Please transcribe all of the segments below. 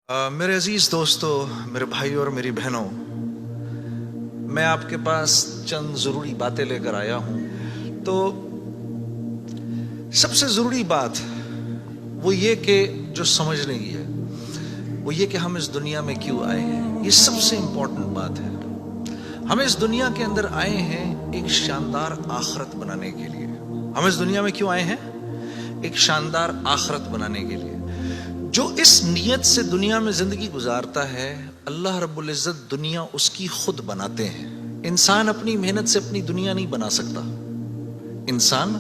میرے عزیز دوستو، میرے بھائیوں اور میری بہنوں، میں آپ کے پاس چند ضروری باتیں لے کر آیا ہوں۔ تو سب سے ضروری بات وہ یہ کہ جو سمجھنے کی ہے وہ یہ کہ ہم اس دنیا میں کیوں آئے ہیں۔ یہ سب سے امپورٹنٹ بات ہے۔ ہم اس دنیا کے اندر آئے ہیں ایک شاندار آخرت بنانے کے لیے۔ ہم اس دنیا میں کیوں آئے ہیں؟ ایک شاندار آخرت بنانے کے لیے۔ جو اس نیت سے دنیا میں زندگی گزارتا ہے، اللہ رب العزت دنیا اس کی خود بناتے ہیں۔ انسان اپنی محنت سے اپنی دنیا نہیں بنا سکتا۔ انسان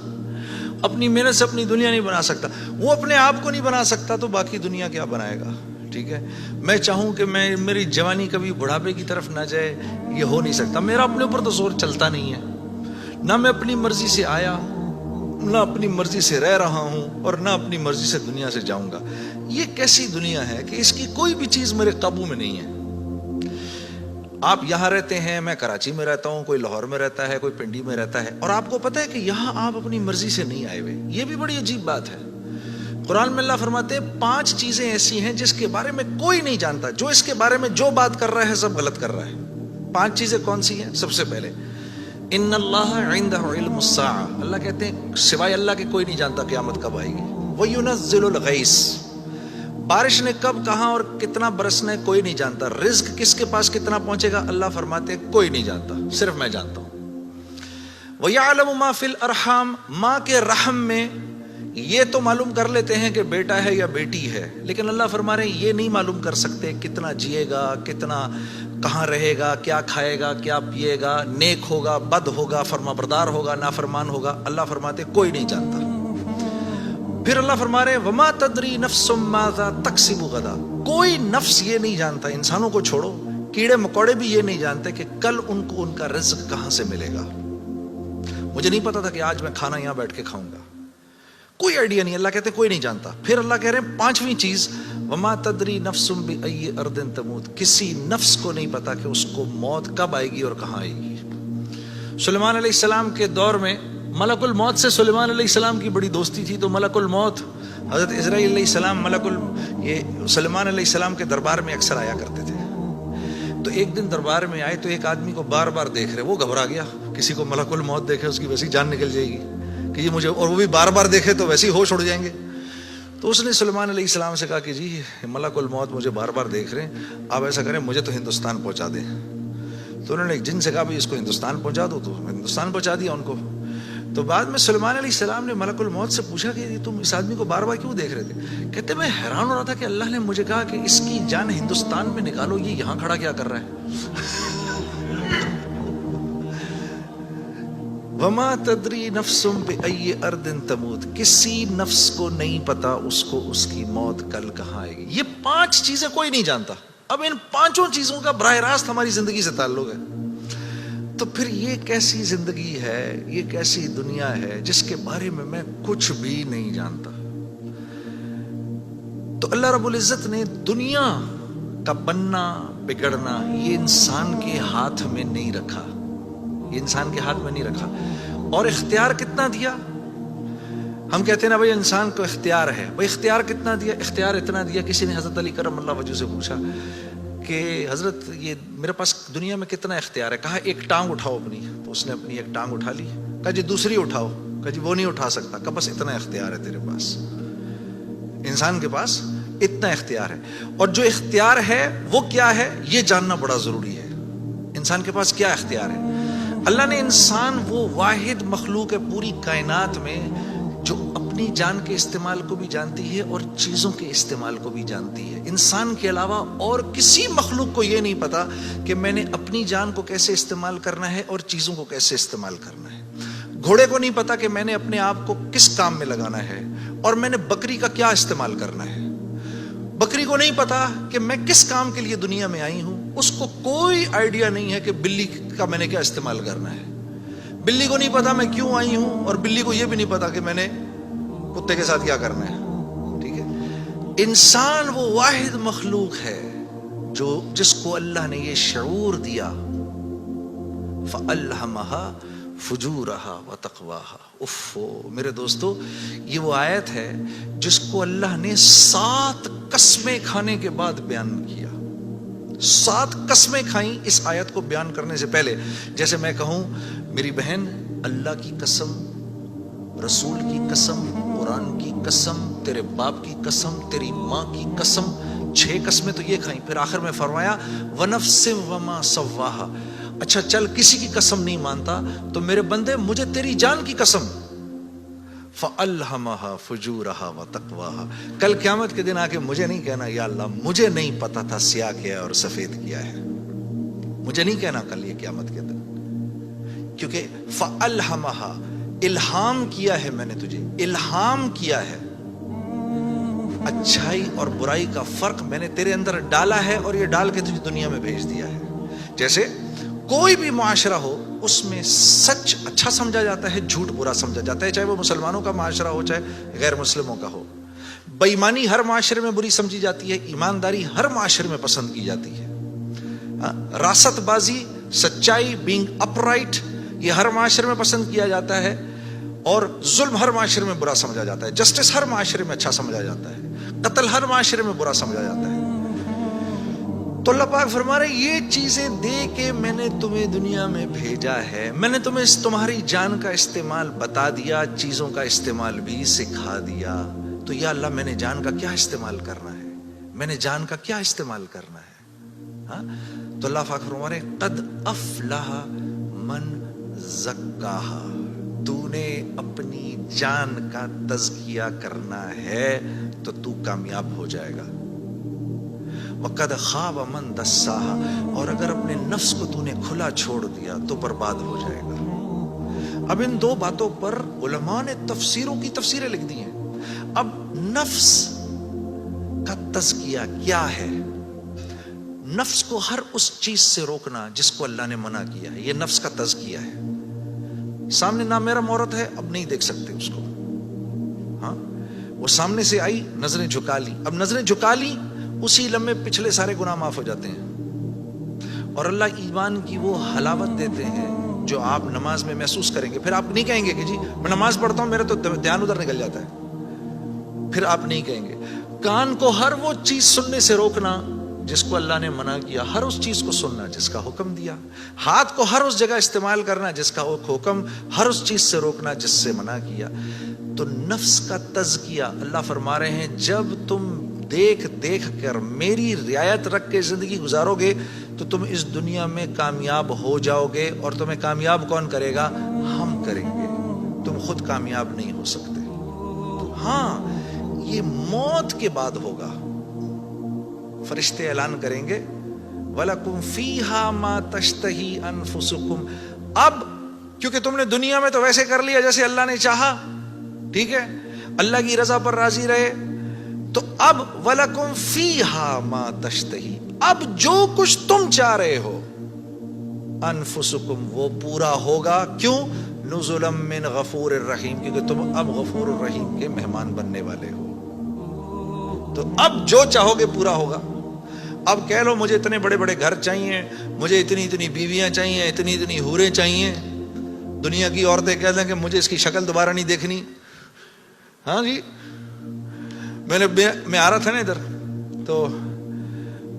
اپنی محنت سے اپنی دنیا نہیں بنا سکتا۔ وہ اپنے آپ کو نہیں بنا سکتا تو باقی دنیا کیا بنائے گا؟ ٹھیک ہے، میں چاہوں کہ میری جوانی کبھی بڑھاپے کی طرف نہ جائے، یہ ہو نہیں سکتا۔ میرا اپنے اوپر تو زور چلتا نہیں ہے۔ نہ میں اپنی مرضی سے آیا، نہ اپنی مرضی سے رہ رہا ہوں، اور نہ اپنی مرضی سے دنیا سے جاؤں گا۔ یہ کیسی دنیا ہے کہ اس کی کوئی بھی چیز میرے قابو میں نہیں ہے۔ آپ یہاں رہتے ہیں، میں کراچی میں رہتا ہوں، کوئی لاہور میں رہتا ہے، کوئی پنڈی میں رہتا ہے، اور آپ کو پتہ ہے کہ یہاں آپ اپنی مرضی سے نہیں آئے ہوئے۔ یہ بھی بڑی عجیب بات ہے۔ قرآن میں اللہ فرماتے ہیں 5 چیزیں ایسی ہیں جس کے بارے میں کوئی نہیں جانتا۔ جو اس کے بارے میں جو بات کر رہا ہے سب غلط کر رہا ہے۔ 5 چیزیں کون سی ہیں؟ سب سے پہلے ان اللہ عندہ علم الساعہ، اللہ کہتے ہیں سوائے اللہ کے کوئی نہیں جانتا قیامت کب آئے گی۔ وَيُنَزِّلُ الْغَيْثَ، بارش نے کب، کہاں اور کتنا برسنا ہے کوئی نہیں جانتا۔ رزق کس کے پاس کتنا پہنچے گا اللہ فرماتے ہیں کوئی نہیں جانتا، صرف میں جانتا ہوں۔ وَيَعْلَمُ مَا فِي الْأَرْحَامِ، ماں کے رحم میں یہ تو معلوم کر لیتے ہیں کہ بیٹا ہے یا بیٹی ہے، لیکن اللہ فرما رہے ہیں یہ نہیں معلوم کر سکتے کتنا جیے گا، کتنا کہاں رہے گا، کیا کھائے گا، کیا پیے گا، نیک ہوگا، بد ہوگا، فرما بردار ہوگا، نافرمان ہوگا۔ اللہ فرماتے کوئی نہیں جانتا۔ پھر اللہ فرما رہے ہیں وما تدری نفس ماذا تکسب غدا، کوئی نفس یہ نہیں جانتا، انسانوں کو چھوڑو، کیڑے مکوڑے بھی یہ نہیں جانتے کہ کل ان کو ان کا رزق کہاں سے ملے گا۔ مجھے نہیں پتا تھا کہ آج میں کھانا یہاں بیٹھ کے کھاؤں گا، کوئی آئیڈیا نہیں۔ اللہ کہتے کوئی نہیں جانتا۔ پھر اللہ کہہ رہے ہیں 5ویں چیز وما تدری نفس بأی ارض تموت، کسی نفس کو نہیں پتا کہ اس کو موت کب آئے گی اور کہاں آئے گی۔ سلیمان علیہ السلام کے دور میں ملک الموت سے سلیمان علیہ السلام کی بڑی دوستی تھی، تو ملک الموت حضرت اسرائیل علیہ السلام یہ سلیمان علیہ السلام کے دربار میں اکثر آیا کرتے تھے۔ تو ایک دن دربار میں آئے تو ایک آدمی کو بار بار دیکھ رہے، وہ گھبرا گیا۔ کسی کو ملک الموت دیکھے اس کی ویسی جان نکل جائے گی کہ یہ مجھے، اور وہ بھی بار بار دیکھے تو ویسے ہی ہوش اڑ جائیں گے۔ تو اس نے سلیمان علیہ السلام سے کہا کہ جی ملک الموت مجھے بار بار دیکھ رہے ہیں، آپ ایسا کریں مجھے تو ہندوستان پہنچا دیں۔ تو انہوں نے ایک جن سے کہا اس کو ہندوستان پہنچا دو، تو ہندوستان پہنچا دیا ان کو۔ تو بعد میں سلیمان علیہ السلام نے ملک الموت سے پوچھا کہ تم اس آدمی کو بار بار کیوں دیکھ رہے تھے؟ کہتے میں حیران ہو رہا تھا کہ اللہ نے مجھے کہا کہ اس کی جان ہندوستان میں نکالو، یہ یہاں کھڑا کیا کر رہا ہے؟ وما تدری نفس بأی ارض تموت، کسی نفس کو نہیں پتا اس کو اس کی موت کل کہاں آئے گی۔ یہ 5 چیزیں کوئی نہیں جانتا۔ اب ان 5 چیزوں کا براہ راست ہماری زندگی سے تعلق ہے۔ تو پھر یہ کیسی زندگی ہے، یہ کیسی دنیا ہے جس کے بارے میں کچھ بھی نہیں جانتا۔ تو اللہ رب العزت نے دنیا کا بننا بگڑنا یہ انسان کے ہاتھ میں نہیں رکھا، یہ انسان کے ہاتھ میں نہیں رکھا۔ اور اختیار کتنا دیا؟ ہم کہتے ہیں نا بھائی انسان کو اختیار ہے، بھائی اختیار کتنا دیا؟ اختیار اتنا دیا، کسی نے حضرت علی کرم اللہ وجہ سے پوچھا کہ حضرت یہ میرے پاس دنیا میں کتنا اختیار ہے؟ کہا ایک ٹانگ اٹھاؤ اپنی، تو اس نے اپنی ایک ٹانگ اٹھا لی۔ کہا جی دوسری اٹھاؤ، کہا جی وہ نہیں اٹھا سکتا۔ کہا بس اتنا اختیار ہے تیرے پاس، انسان کے پاس اتنا اختیار ہے۔ اور جو اختیار ہے وہ کیا ہے یہ جاننا بڑا ضروری ہے۔ انسان کے پاس کیا اختیار ہے؟ اللہ نے انسان وہ واحد مخلوق ہے پوری کائنات میں جو اپنی جان کے استعمال کو بھی جانتی ہے اور چیزوں کے استعمال کو بھی جانتی ہے۔ انسان کے علاوہ اور کسی مخلوق کو یہ نہیں پتا کہ میں نے اپنی جان کو کیسے استعمال کرنا ہے اور چیزوں کو کیسے استعمال کرنا ہے۔ گھوڑے کو نہیں پتا کہ میں نے اپنے آپ کو کس کام میں لگانا ہے اور میں نے بکری کا کیا استعمال کرنا ہے۔ بکری کو نہیں پتا کہ میں کس کام کے لیے دنیا میں آئی ہوں، اس کو کوئی آئیڈیا نہیں ہے کہ بلی کا میں نے کیا استعمال کرنا ہے۔ بلی کو نہیں پتا میں کیوں آئی ہوں، اور بلی کو یہ بھی نہیں پتا کہ میں نے کتے کے ساتھ کیا کرنا ہے۔ ٹھیک ہے، انسان وہ واحد مخلوق ہے جس کو اللہ نے یہ شعور دیا، فَأَلْهَمَهَا فجورہا وتقواہا. میرے دوستو، یہ وہ آیت ہے جس کو اللہ نے 7 قسمیں کھانے کے بعد بیان کیا. 7 قسمیں کھائیں اس آیت کو بیان کرنے سے پہلے. جیسے میں کہوں میری بہن اللہ کی قسم، رسول کی قسم، قرآن کی قسم، تیرے باپ کی قسم، تیری ماں کی قسم، 6 قسمیں تو یہ کھائیں. پھر آخر میں فرمایا وَنَفْسٍ وَمَا سَوَّاهَا. اچھا چل کسی کی قسم نہیں مانتا تو میرے بندے مجھے تیری جان کی قسم. فَأَلْهَمَهَا فُجُورَهَا وَتَقْوَاهَا. کل قیامت کے دن آ کے مجھے نہیں کہنا یا اللہ مجھے نہیں پتا تھا سیاہ کیا ہے اور سفید کیا ہے. مجھے نہیں کہنا کل یہ قیامت کے دن، کیونکہ فَأَلْهَمَهَا الہام کیا ہے، میں نے تجھے الہام کیا ہے. اچھائی اور برائی کا فرق میں نے تیرے اندر ڈالا ہے اور یہ ڈال کے تجھے دنیا میں بھیج دیا ہے. جیسے کوئی بھی معاشرہ ہو اس میں سچ اچھا سمجھا جاتا ہے، جھوٹ برا سمجھا جاتا ہے، چاہے وہ مسلمانوں کا معاشرہ ہو چاہے غیر مسلموں کا ہو. بے ایمانی ہر معاشرے میں بری سمجھی جاتی ہے، ایمانداری ہر معاشرے میں پسند کی جاتی ہے. راست بازی، سچائی، بینگ اپ رائٹ، یہ ہر معاشرے میں پسند کیا جاتا ہے. اور ظلم ہر معاشرے میں برا سمجھا جاتا ہے، جسٹس ہر معاشرے میں اچھا سمجھا جاتا ہے، قتل ہر معاشرے میں برا سمجھا جاتا ہے. تو اللہ پاک فرما رہے یہ چیزیں دے کے میں نے تمہیں دنیا میں بھیجا ہے، میں نے تمہیں تمہاری جان کا استعمال بتا دیا، چیزوں کا استعمال بھی سکھا دیا. تو یا اللہ میں نے جان کا کیا استعمال کرنا ہے، میں نے جان کا کیا استعمال کرنا ہے. ہاں تو اللہ پاک فرما رہے قد افلح من زکاہا. تو نے اپنی جان کا تزکیہ کرنا ہے تو تو کامیاب ہو جائے گا. وَقَدْ خَابَ مَنْ دَسَّاهَا. اور اگر اپنے نفس کو تو نے کھلا چھوڑ دیا تو برباد ہو جائے گا. اب ان 2 باتوں پر علماء نے تفسیروں کی تفسیریں لکھ دی ہیں. اب نفس کا تزکیہ کیا ہے؟ نفس کو ہر اس چیز سے روکنا جس کو اللہ نے منع کیا ہے، یہ نفس کا تزکیہ ہے. سامنے نامحرم عورت ہے، اب نہیں دیکھ سکتے اس کو. ہاں وہ سامنے سے آئی، نظریں جھکا لی. اب نظریں جھکا لی، اسی لمحے پچھلے سارے گناہ معاف ہو جاتے ہیں. اور اللہ ایمان کی وہ حلاوت دیتے ہیں جو آپ نماز میں محسوس کریں گے. پھر آپ نہیں کہیں گے کہ جی میں نماز پڑھتا ہوں میرا تو دھیان ادھر نکل جاتا ہے. پھر آپ نہیں کہیں گے. کان کو ہر وہ چیز سننے سے روکنا جس کو اللہ نے منع کیا، ہر اس چیز کو سننا جس کا حکم دیا. ہاتھ کو ہر اس جگہ استعمال کرنا جس کا حکم، ہر اس چیز سے روکنا جس سے منع کیا. تو نفس کا تزکیہ اللہ فرما رہے ہیں جب تم دیکھ دیکھ کر میری رعایت رکھ کے زندگی گزارو گے تو تم اس دنیا میں کامیاب ہو جاؤ گے. اور تمہیں کامیاب کون کرے گا؟ ہم کریں گے. تم خود کامیاب نہیں ہو سکتے. تو ہاں یہ موت کے بعد ہوگا. فرشتے اعلان کریں گے وَلَكُمْ فِيهَا مَا تَشْتَهِي أَنفُسُكُمْ. اب کیونکہ تم نے دنیا میں تو ویسے کر لیا جیسے اللہ نے چاہا، ٹھیک ہے، اللہ کی رضا پر راضی رہے. تو اب وَلَكُمْ فِيهَا مَا تَشْتَهِي، اب جو کچھ تم چاہ رہے ہو انفسکم وہ پورا ہوگا. کیوں؟ نزلا من غفور الرحیم، کیونکہ تم اب غفور الرحیم کے مہمان بننے والے ہو. تو اب جو چاہو گے پورا ہوگا. اب کہہ لو مجھے اتنے بڑے بڑے گھر چاہیے، مجھے اتنی اتنی بیویاں چاہیے، اتنی اتنی حوریں چاہیے. دنیا کی عورتیں کہہ دیں کہ مجھے اس کی شکل دوبارہ نہیں دیکھنی. ہاں جی میں آ رہا تھا نا ادھر، تو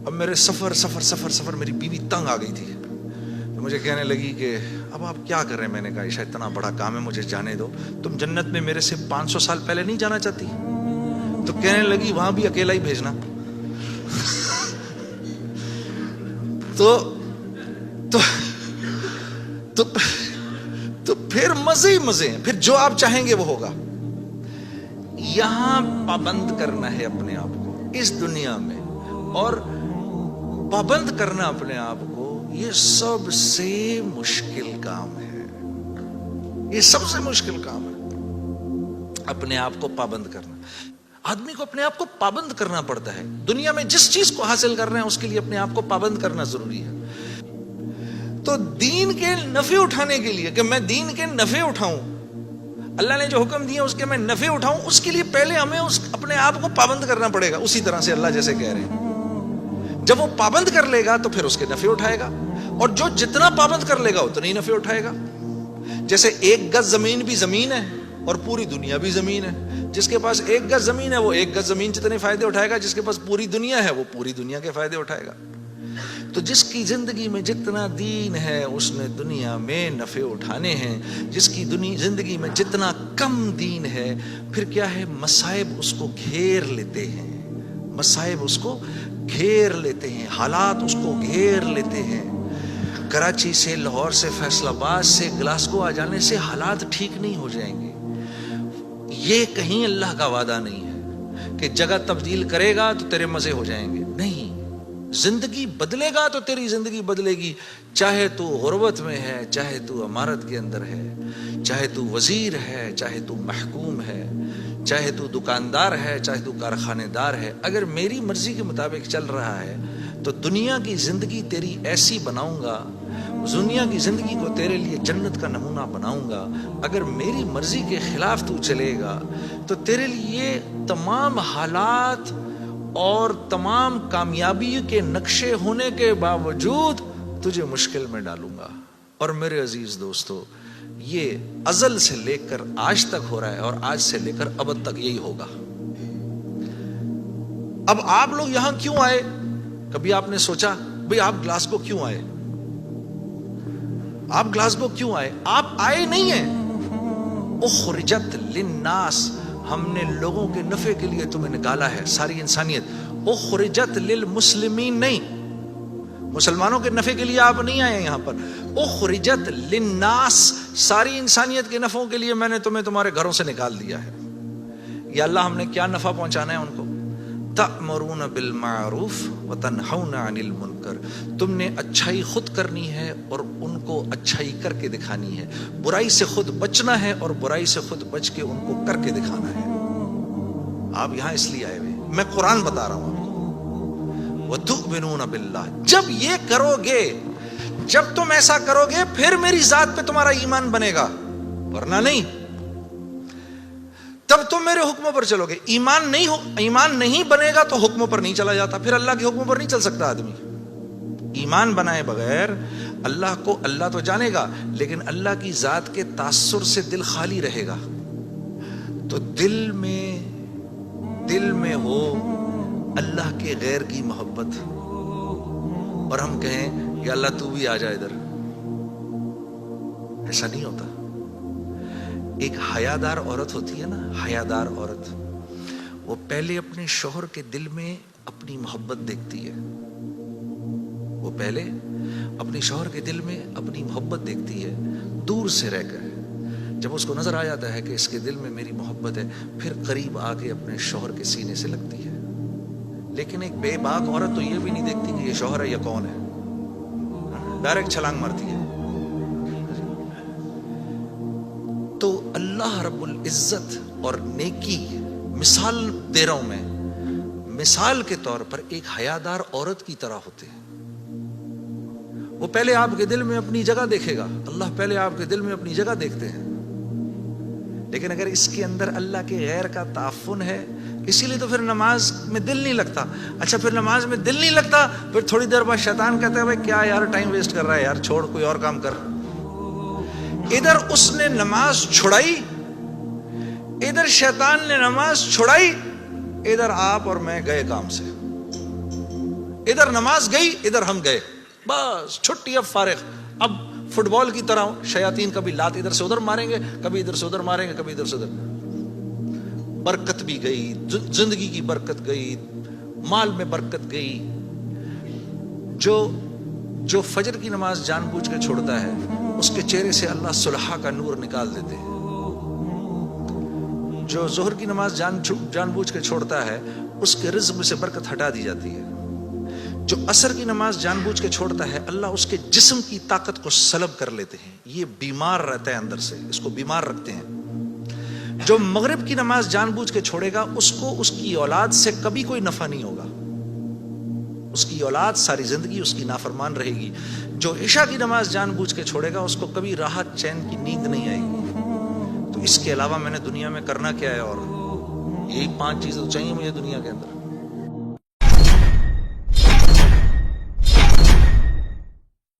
اب میرے سفر میری بیوی تنگ آ گئی تھی. تو مجھے کہنے لگی کہ اب آپ کیا کر رہے ہیں؟ میں نے کہا عائشہ اتنا بڑا کام ہے مجھے جانے دو. تم جنت میں میرے سے 500 سال پہلے نہیں جانا چاہتی؟ تو کہنے لگی وہاں بھی اکیلا ہی بھیجنا. تو پھر مزے ہی مزے ہیں. پھر جو آپ چاہیں گے وہ ہوگا. یہاں پابند کرنا ہے اپنے آپ کو اس دنیا میں، اور پابند کرنا اپنے آپ کو یہ سب سے مشکل کام ہے. یہ سب سے مشکل کام ہے، اپنے آپ کو پابند کرنا. آدمی کو اپنے آپ کو پابند کرنا پڑتا ہے. دنیا میں جس چیز کو حاصل کر رہے ہیں اس کے لیے اپنے آپ کو پابند کرنا ضروری ہے. تو دین کے نفع اٹھانے کے لیے کہ میں دین کے نفع اٹھاؤں، اللہ نے جو حکم دیا اس کے میں نفع اٹھاؤں، اس کے لیے پہلے ہمیں اپنے آپ کو پابند کرنا پڑے گا. اسی طرح سے اللہ جیسے کہہ رہے ہیں جب وہ پابند کر لے گا تو پھر اس کے نفع اٹھائے گا، اور جو جتنا پابند کر لے گا اتنا ہی نفع اٹھائے گا. جیسے ایک گز زمین بھی زمین ہے اور پوری دنیا بھی زمین ہے. جس کے پاس ایک گز زمین ہے وہ ایک گز زمین جتنے فائدے اٹھائے گا, جس کے پاس پوری دنیا ہے وہ پوری دنیا کے فائدے اٹھائے گا. تو جس کی زندگی میں جتنا دین ہے اس نے دنیا میں نفع اٹھانے ہیں. جس کی زندگی میں جتنا کم دین ہے, پھر کیا ہے, مصائب اس کو گھیر لیتے ہیں, مصائب اس کو گھیر لیتے ہیں, حالات اس کو گھیر لیتے ہیں. کراچی سے, لاہور سے, فیصل آباد سے گلاسگو آ جانے سے حالات ٹھیک نہیں ہو جائیں گے. یہ کہیں اللہ کا وعدہ نہیں ہے کہ جگہ تبدیل کرے گا تو تیرے مزے ہو جائیں گے. نہیں, زندگی بدلے گا تو تیری زندگی بدلے گی. چاہے تو غربت میں ہے, چاہے تو امارت کے اندر ہے, چاہے تو وزیر ہے, چاہے تو محکوم ہے, چاہے تو دکاندار ہے, چاہے تو کارخانے دار ہے. اگر میری مرضی کے مطابق چل رہا ہے تو دنیا کی زندگی تیری ایسی بناؤں گا, دنیا کی زندگی کو تیرے لیے جنت کا نمونہ بناؤں گا. اگر میری مرضی کے خلاف تو چلے گا تو تیرے لیے تمام حالات اور تمام کامیابی کے نقشے ہونے کے باوجود تجھے مشکل میں ڈالوں گا. اور میرے عزیز دوستو, یہ ازل سے لے کر آج تک ہو رہا ہے اور آج سے لے کر ابد تک یہی ہوگا. اب آپ لوگ یہاں کیوں آئے؟ کبھی آپ نے سوچا بھئی آپ گلاسگو کیوں آئے؟ آپ گلاسگو کیوں آئے؟ آپ آئے نہیں ہیں. اخرجت للناس, ہم نے لوگوں کے نفع کے لیے تمہیں نکالا ہے, ساری انسانیت. اخرجت للمسلمین, نہیں, مسلمانوں کے نفع کے لیے آپ نہیں آئے یہاں پر. اخرجت للناس, ساری انسانیت کے نفعوں کے لیے میں نے تمہیں تمہارے گھروں سے نکال دیا ہے. یا اللہ ہم نے کیا نفع پہنچانا ہے ان کو؟ تأمرون بالمعروف وتنہون عن المنکر, تم نے اچھائی خود کرنی ہے اور ان کو اچھائی کر کے دکھانی ہے. برائی سے خود بچنا ہے اور برائی سے خود بچ کے ان کو کر کے دکھانا ہے. آپ یہاں اس لیے آئے ہوئے, میں قرآن بتا رہا ہوں آپ کو. وتؤمنون باللہ, جب یہ کرو گے, جب تم ایسا کرو گے پھر میری ذات پہ تمہارا ایمان بنے گا, ورنہ نہیں. تب تم میرے حکموں پر چلو گے. ایمان نہیں بنے گا تو حکموں پر نہیں چلا جاتا, پھر اللہ کے حکموں پر نہیں چل سکتا آدمی. ایمان بنائے بغیر اللہ کو, اللہ تو جانے گا لیکن اللہ کی ذات کے تاثر سے دل خالی رہے گا. تو دل میں ہو اللہ کے غیر کی محبت, اور ہم کہیں کہ اللہ تو بھی آ جا ادھر, ایسا نہیں ہوتا. ایک حیادار عورت ہوتی ہے نا, حیادار عورت, وہ پہلے اپنے شوہر کے دل میں اپنی محبت دیکھتی ہے. وہ پہلے اپنے شوہر کے دل میں اپنی محبت دیکھتی ہے دور سے رہ کر. جب اس کو نظر آ جاتا ہے کہ اس کے دل میں میری محبت ہے, پھر قریب آ کے اپنے شوہر کے سینے سے لگتی ہے. لیکن ایک بے باک عورت تو یہ بھی نہیں دیکھتی کہ یہ شوہر ہے یا کون ہے, ڈائریکٹ چھلانگ مارتی ہے. تو اللہ رب العزت اور نیکی, مثال دے رہا ہوں میں, مثال کے طور پر ایک حیادار عورت کی طرح ہوتے ہیں. وہ پہلے آپ کے دل میں اپنی جگہ دیکھے گا, اللہ پہلے آپ کے دل میں اپنی جگہ دیکھتے ہیں. لیکن اگر اس کے اندر اللہ کے غیر کا تعفن ہے, اسی لیے تو پھر نماز میں دل نہیں لگتا. اچھا پھر نماز میں دل نہیں لگتا, پھر تھوڑی دیر بعد شیطان کہتا ہے بھائی کیا یار ٹائم ویسٹ کر رہا ہے یار, چھوڑ کوئی اور کام کر. ادھر اس نے نماز چھڑائی, ادھر شیطان نے نماز چھڑائی, ادھر آپ اور میں گئے کام سے. ادھر نماز گئی, ادھر ہم گئے, بس چھٹی, اب فارغ. اب فٹ بال کی طرح شیاطین کبھی لات ادھر سے ادھر ماریں گے, کبھی ادھر سے ادھر ماریں گے, کبھی ادھر سے ادھر. برکت بھی گئی, زندگی کی برکت گئی, مال میں برکت گئی. جو فجر کی نماز جان بوجھ کے چھوڑتا ہے اس کے چہرے سے اللہ صلحہ کا نور نکال دیتے ہیں. جو ظہر کی نماز جان بوجھ کے چھوڑتا ہے اس کے رزق میں سے برکت ہٹا دی جاتی ہے. جو عصر کی نماز جان بوجھ کے چھوڑتا ہے اللہ اس کے جسم کی طاقت کو سلب کر لیتے ہیں. یہ بیمار رہتا ہے اندر سے, اس کو بیمار رکھتے ہیں. جو مغرب کی نماز جان بوجھ کے چھوڑے گا اس کو اس کی اولاد سے کبھی کوئی نفع نہیں ہوگا, اس کی اولاد ساری زندگی اس کی نافرمان رہے گی. جو عشاء کی نماز جان بوجھ کے چھوڑے گا اس کو کبھی راحت چین کی نیند نہیں آئے گی. تو اس کے علاوہ میں نے دنیا میں کرنا کیا ہے, اور یہی 5 چیزیں چاہیے مجھے دنیا کے اندر.